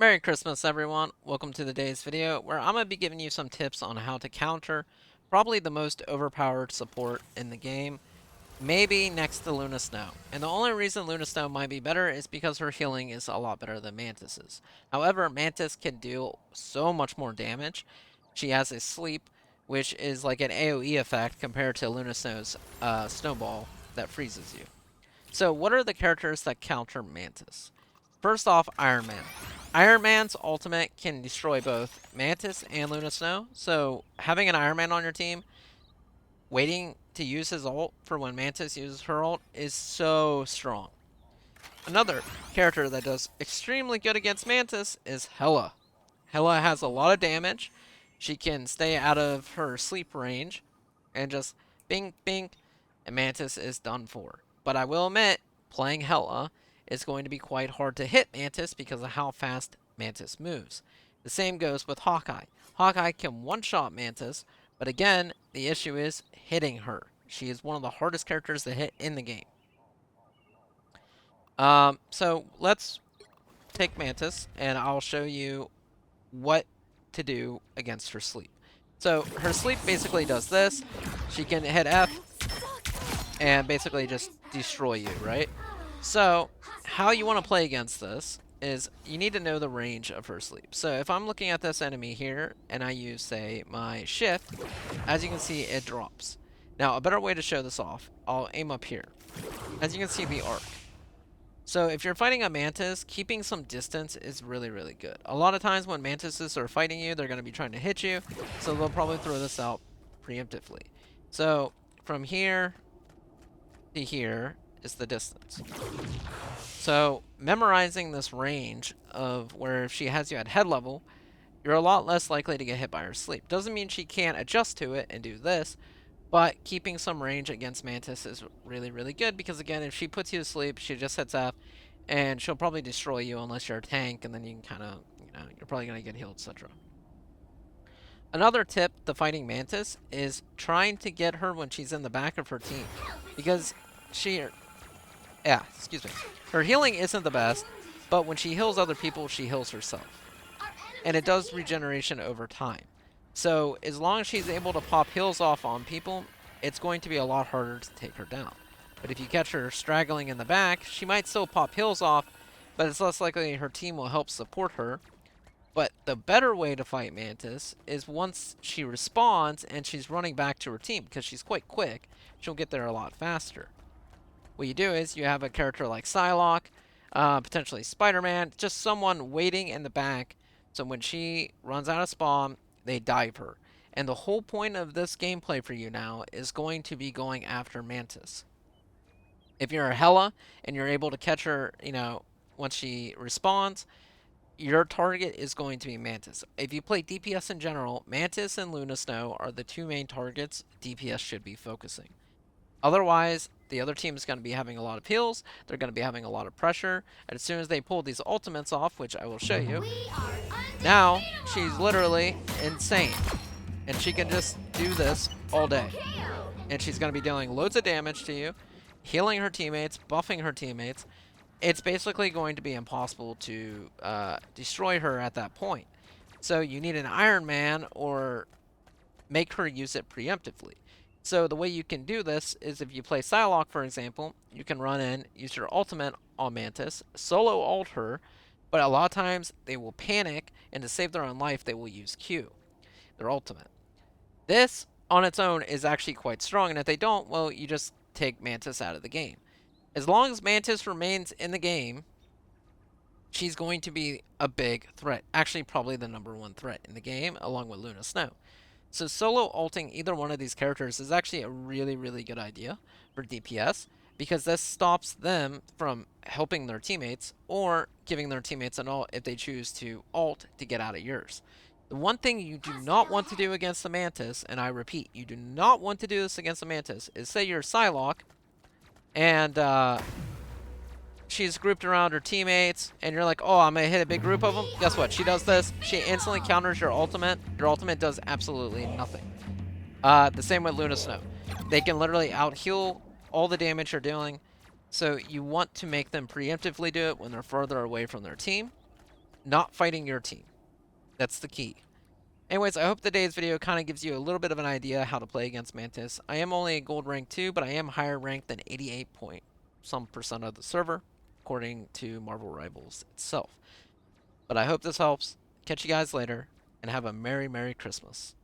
Merry Christmas, everyone. Welcome to today's video where I'm going to be giving you some tips on how to counter probably the most overpowered support in the game, maybe next to Luna Snow. And the only reason Luna Snow might be better is because her healing is a lot better than Mantis's. However, Mantis can do so much more damage. She has a sleep, which is like an AoE effect compared to Luna Snow's snowball that freezes you. So what are the characters that counter Mantis? First off, Iron Man. Iron Man's ultimate can destroy both Mantis and Luna Snow, so having an Iron Man on your team, waiting to use his ult for when Mantis uses her ult is so strong. Another character that does extremely good against Mantis is Hela. Hela has a lot of damage. She can stay out of her sleep range and just bing, bing, and Mantis is done for. But I will admit, playing Hela is going to be quite hard to hit Mantis because of how fast Mantis moves. The same goes with Hawkeye. Hawkeye can one-shot Mantis, but again, the issue is hitting her. She is one of the hardest characters to hit in the game. So let's take Mantis, and I'll show you what to do against her sleep. So her sleep basically does this. She can hit F and basically just destroy you, right? So how you want to play against this is you need to know the range of her sleep. So if I'm looking at this enemy here and I use, say, my shift, as you can see, it drops. Now, a better way to show this off, I'll aim up here. As you can see, the arc. So if you're fighting a Mantis, keeping some distance is really, really good. A lot of times when Mantises are fighting you, they're going to be trying to hit you, so they'll probably throw this out preemptively. So from here to here is the distance. So memorizing this range of where if she has you at head level, you're a lot less likely to get hit by her sleep. Doesn't mean she can't adjust to it and do this, but keeping some range against Mantis is really, really good because, again, if she puts you to sleep, she just hits F, and she'll probably destroy you unless you're a tank, and then you can kind of, you're probably going to get healed, etc. Another tip to fighting Mantis is trying to get her when she's in the back of her team because excuse me. Her healing isn't the best, but when she heals other people, she heals herself. And it does regeneration over time. So as long as she's able to pop heals off on people, it's going to be a lot harder to take her down. But if you catch her straggling in the back, she might still pop heals off, but it's less likely her team will help support her. But the better way to fight Mantis is once she respawns and she's running back to her team, because she's quite quick, she'll get there a lot faster. What you do is you have a character like Psylocke, potentially Spider-Man, just someone waiting in the back, so when she runs out of spawn, they dive her. And the whole point of this gameplay for you now is going to be going after Mantis. If you're a Hela and you're able to catch her, once she respawns, your target is going to be Mantis. If you play DPS in general, Mantis and Luna Snow are the two main targets DPS should be focusing. Otherwise, the other team is going to be having a lot of heals, they're going to be having a lot of pressure, and as soon as they pull these ultimates off, which I will show you, now she's literally insane. And she can just do this all day. And she's going to be dealing loads of damage to you, healing her teammates, buffing her teammates. It's basically going to be impossible to destroy her at that point. So you need an Iron Man or make her use it preemptively. So the way you can do this is if you play Psylocke, for example, you can run in, use your ultimate on Mantis, solo ult her, but a lot of times they will panic, and to save their own life, they will use Q, their ultimate. This, on its own, is actually quite strong, and if they don't, well, you just take Mantis out of the game. As long as Mantis remains in the game, she's going to be a big threat. Actually, probably the #1 threat in the game, along with Luna Snow. So solo ulting either one of these characters is actually a really, really good idea for DPS because this stops them from helping their teammates or giving their teammates an ult if they choose to ult to get out of yours. The one thing you do not want to do against the Mantis, and I repeat, you do not want to do this against the Mantis, is say you're Psylocke and she's grouped around her teammates, and you're like, oh, I'm going to hit a big group of them. Guess what? She does this. She instantly counters your ultimate. Your ultimate does absolutely nothing. The same with Luna Snow. They can literally out-heal all the damage you're doing, so you want to make them preemptively do it when they're further away from their team. not fighting your team. That's the key. Anyways, I hope today's video kind of gives you a little bit of an idea how to play against Mantis. I am only a gold rank 2, but I am higher ranked than 88 point some percent of the server, according to Marvel Rivals itself. But I hope this helps. Catch you guys later, and have a Merry, Merry Christmas.